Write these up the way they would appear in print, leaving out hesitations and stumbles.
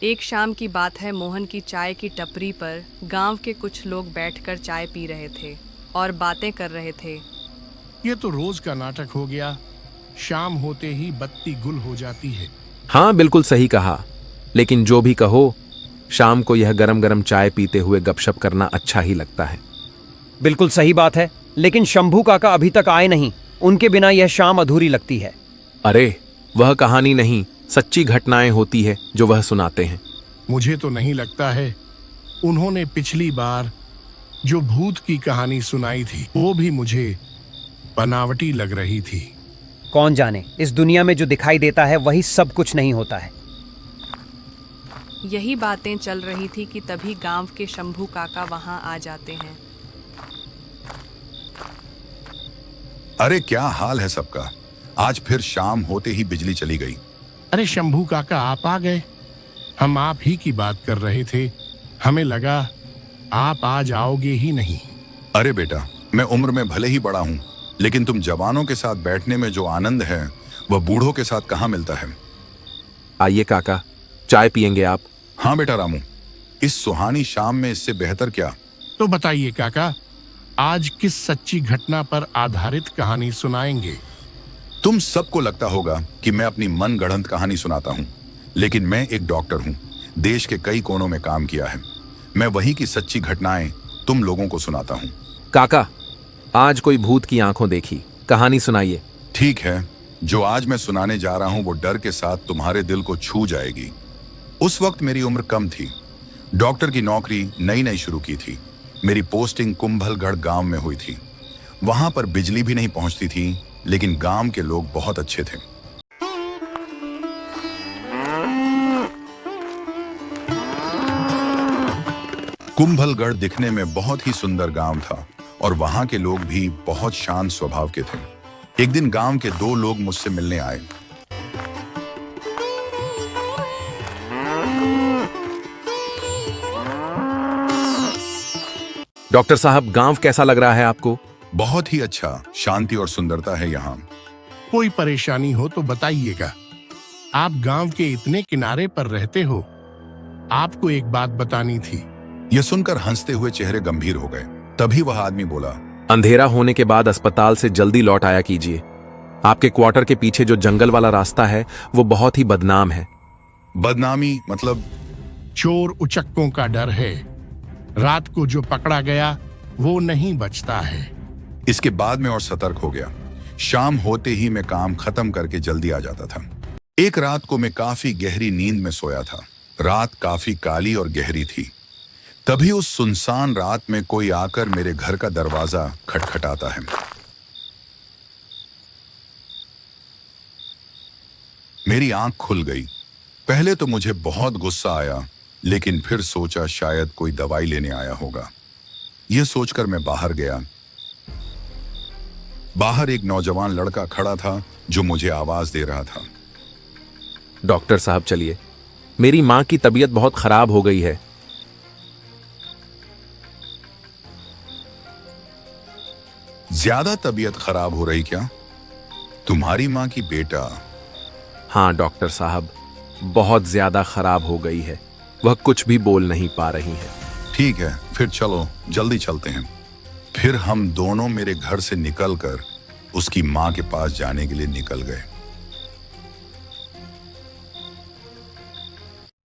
एक शाम की बात है। मोहन की चाय की टपरी पर गांव के कुछ लोग बैठकर चाय पी रहे थे और बातें कर रहे थे। ये तो रोज का नाटक हो गया। शाम होते ही बत्ती गुल हो जाती है। हाँ, बिल्कुल सही कहा। लेकिन जो भी कहो, शाम को यह गरम गरम चाय पीते हुए गपशप करना अच्छा ही लगता है। बिल्कुल सही बात है, लेकिन शंभू काका अभी तक आए नहीं। उनके बिना यह शाम अधूरी लगती है। अरे, वह कहानी नहीं, सच्ची घटनाएं होती है जो वह सुनाते हैं। मुझे तो नहीं लगता है। उन्होंने पिछली बार जो भूत की कहानी सुनाई थी वो भी मुझे बनावटी लग रही थी। कौन जाने, इस दुनिया में जो दिखाई देता है वही सब कुछ नहीं होता है। यही बातें चल रही थी कि तभी गांव के शंभू काका वहां आ जाते हैं। अरे क्या हाल है सबका। आज फिर शाम होते ही बिजली चली गई। अरे शंभू काका, आप आ गए। हम आप ही की बात कर रहे थे। हमें लगा आप आज आओगे ही नहीं। अरे बेटा, मैं उम्र में भले ही बड़ा हूँ, लेकिन तुम जवानों के साथ बैठने में जो आनंद है वह बूढ़ों के साथ कहाँ मिलता है। आइए काका, चाय पियेंगे आप? हाँ बेटा रामू, इस सुहानी शाम में इससे बेहतर क्या। तो बताइए काका, आज किस सच्ची घटना पर आधारित कहानी सुनाएंगे? तुम सबको लगता होगा कि मैं अपनी मन गढ़ंत कहानी सुनाता हूँ, लेकिन मैं एक डॉक्टर हूँ। देश के कई कोनों में काम किया है। मैं वहीं की सच्ची घटनाएं तुम लोगों को सुनाता हूँ। काका, आज कोई भूत की आंखों देखी कहानी सुनाइए। ठीक है, जो आज मैं सुनाने जा रहा हूँ वो डर के साथ तुम्हारे दिल को छू जाएगी। उस वक्त मेरी उम्र कम थी। डॉक्टर की नौकरी नई नई शुरू की थी। मेरी पोस्टिंग कुंभलगढ़ गांव में हुई थी। वहां पर बिजली भी नहीं पहुंचती थी, लेकिन गांव के लोग बहुत अच्छे थे। कुंभलगढ़ दिखने में बहुत ही सुंदर गांव था और वहां के लोग भी बहुत शांत स्वभाव के थे। एक दिन गांव के दो लोग मुझसे मिलने आए। डॉक्टर साहब, गांव कैसा लग रहा है आपको? बहुत ही अच्छा, शांति और सुंदरता है यहाँ। कोई परेशानी हो तो बताइएगा। आप गांव के इतने किनारे पर रहते हो। आपको एक बात बतानी थी। यह सुनकर हंसते हुए चेहरे गंभीर हो गए। तभी वह आदमी बोला, अंधेरा होने के बाद अस्पताल से जल्दी लौट आया कीजिए। आपके क्वार्टर के पीछे जो जंगल वाला रास्ता है वो बहुत ही बदनाम है। बदनामी मतलब? चोर उचक्कों का डर है। रात को जो पकड़ा गया वो नहीं बचता है। इसके बाद में और सतर्क हो गया। शाम होते ही मैं काम खत्म करके जल्दी आ जाता था। एक रात को मैं काफी गहरी नींद में सोया था। रात काफी काली और गहरी थी। तभी उस सुनसान रात में कोई आकर मेरे घर का दरवाजा खटखटाता है। मेरी आंख खुल गई। पहले तो मुझे बहुत गुस्सा आया, लेकिन फिर सोचा शायद कोई दवाई लेने आया होगा। यह सोचकर मैं बाहर गया। बाहर एक नौजवान लड़का खड़ा था जो मुझे आवाज दे रहा था। डॉक्टर साहब चलिए, मेरी माँ की तबीयत बहुत खराब हो गई है। ज्यादा तबीयत खराब हो रही क्या? तुम्हारी माँ की बेटा? हाँ डॉक्टर साहब, बहुत ज्यादा खराब हो गई है। वह कुछ भी बोल नहीं पा रही है। ठीक है, फिर चलो जल्दी चलते हैं। फिर हम दोनों मेरे घर से निकलकर उसकी माँ के पास जाने के लिए निकल गए।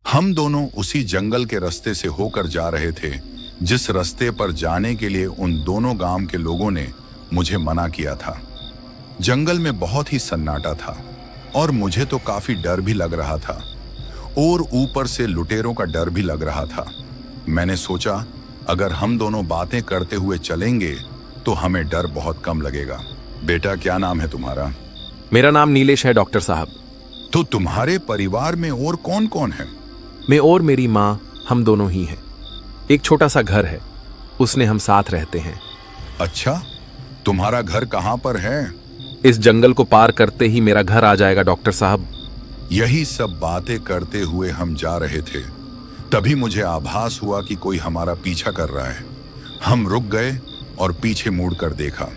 हम दोनों उसी जंगल के रास्ते से होकर जा रहे थे जिस रास्ते पर जाने के लिए उन दोनों गांव के लोगों ने मुझे मना किया था। जंगल में बहुत ही सन्नाटा था और मुझे तो काफी डर भी लग रहा था और ऊपर से लुटेरों का डर भी लग रहा था। मैंने सोचा अगर हम दोनों बातें करते हुए चलेंगे तो हमें डर बहुत कम लगेगा। बेटा, क्या नाम है तुम्हारा? मेरा नाम नीलेश है डॉक्टर साहब। तो तुम्हारे परिवार में और कौन कौन है? मैं और मेरी माँ, हम दोनों ही हैं। एक छोटा सा घर है, उसने हम साथ रहते हैं। अच्छा, तुम्हारा घर कहाँ पर है? इस जंगल को पार करते ही मेरा घर आ जाएगा डॉक्टर साहब। यही सब बातें करते हुए हम जा रहे थे। तभी मुझे आभास हुआ कि कोई हमारा पीछा कर रहा है। हम रुक गए और पीछे मुड़कर देखा।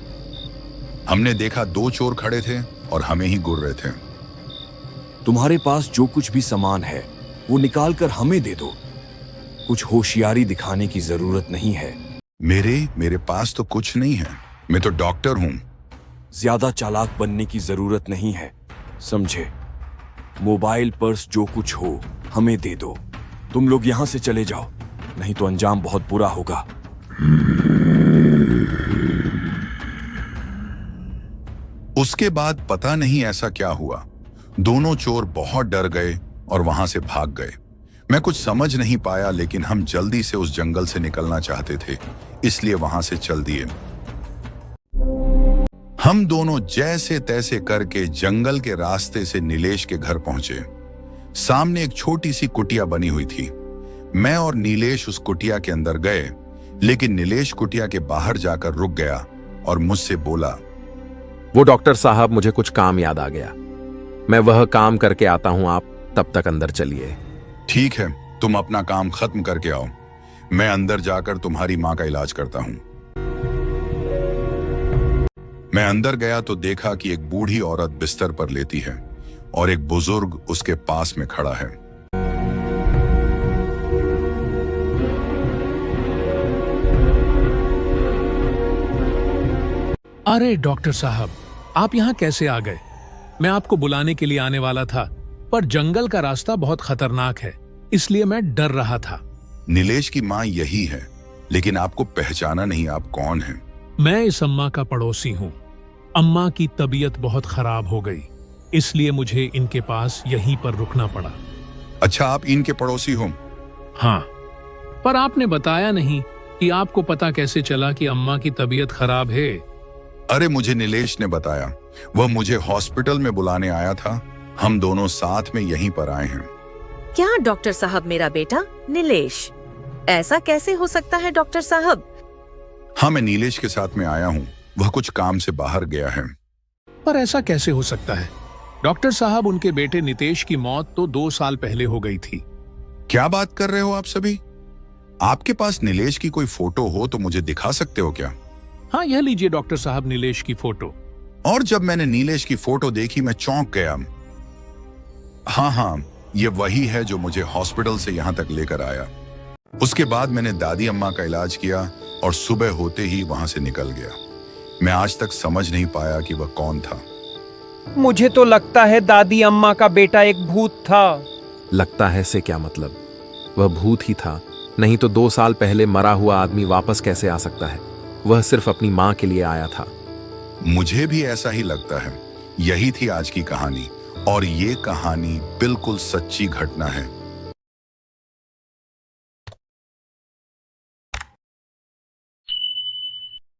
हमने देखा दो चोर खड़े थे और हमें ही घूर रहे थे। तुम्हारे पास जो कुछ भी सामान है वो निकाल कर हमें दे दो। कुछ होशियारी दिखाने की जरूरत नहीं है। मेरे पास तो कुछ नहीं है, मैं तो डॉक्टर हूं। ज्यादा चालाक बनने की जरूरत नहीं है, समझे? मोबाइल, पर्स, जो कुछ हो हमें दे दो। तुम लोग यहां से चले जाओ, नहीं तो अंजाम बहुत बुरा होगा। उसके बाद पता नहीं ऐसा क्या हुआ, दोनों चोर बहुत डर गए और वहां से भाग गए। मैं कुछ समझ नहीं पाया, लेकिन हम जल्दी से उस जंगल से निकलना चाहते थे, इसलिए वहां से चल दिए। हम दोनों जैसे तैसे करके जंगल के रास्ते से नीलेश के घर पहुंचे। सामने एक छोटी सी कुटिया बनी हुई थी। मैं और नीलेश उस कुटिया के अंदर गए, लेकिन नीलेश कुटिया के बाहर जाकर रुक गया और मुझसे बोला, वो डॉक्टर साहब, मुझे कुछ काम याद आ गया, मैं वह काम करके आता हूं, आप तब तक अंदर चलिए। ठीक है, तुम अपना काम खत्म करके आओ, मैं अंदर जाकर तुम्हारी मां का इलाज करता हूं। मैं अंदर गया तो देखा कि एक बूढ़ी औरत बिस्तर पर लेटी है और एक बुजुर्ग उसके पास में खड़ा है। अरे डॉक्टर साहब, आप यहाँ कैसे आ गए? मैं आपको बुलाने के लिए आने वाला था, पर जंगल का रास्ता बहुत खतरनाक है, इसलिए मैं डर रहा था। नीलेश की मां यही है, लेकिन आपको पहचाना नहीं, आप कौन हैं? मैं इस अम्मा का पड़ोसी हूँ। अम्मा की तबीयत बहुत खराब हो गई, इसलिए मुझे इनके पास यहीं पर रुकना पड़ा। अच्छा, आप इनके पड़ोसी हो? हाँ, पर आपने बताया नहीं कि आपको पता कैसे चला कि अम्मा की तबीयत खराब है। अरे, मुझे नीलेश ने बताया, वह मुझे हॉस्पिटल में बुलाने आया था। हम दोनों साथ में यहीं पर आए हैं। क्या डॉक्टर साहब, मेरा बेटा नीलेश? ऐसा कैसे हो सकता है डॉक्टर साहब? हाँ, मैं नीलेश के साथ में आया हूँ, वह कुछ काम से बाहर गया है। पर ऐसा कैसे हो सकता है डॉक्टर साहब? उनके बेटे नितेश की मौत तो 2 साल पहले हो गई थी। क्या बात कर रहे हो आप सभी? आपके पास नीलेश की कोई फोटो हो तो मुझे दिखा सकते हो क्या? हाँ, यह लीजिए डॉक्टर साहब, नीलेश की फोटो। और जब मैंने नीलेश की फोटो देखी, मैं चौंक गया। हाँ, ये वही है जो मुझे हॉस्पिटल से यहाँ तक लेकर आया। उसके बाद मैंने दादी अम्मा का इलाज किया और सुबह होते ही वहां से निकल गया। मैं आज तक समझ नहीं पाया कि वह कौन था। मुझे तो लगता है दादी अम्मा का बेटा एक भूत था। लगता है से क्या मतलब? वह भूत ही था, नहीं तो 2 साल पहले मरा हुआ आदमी वापस कैसे आ सकता है? वह सिर्फ अपनी मां के लिए आया था। मुझे भी ऐसा ही लगता है। यही थी आज की कहानी, और ये कहानी बिल्कुल सच्ची घटना है।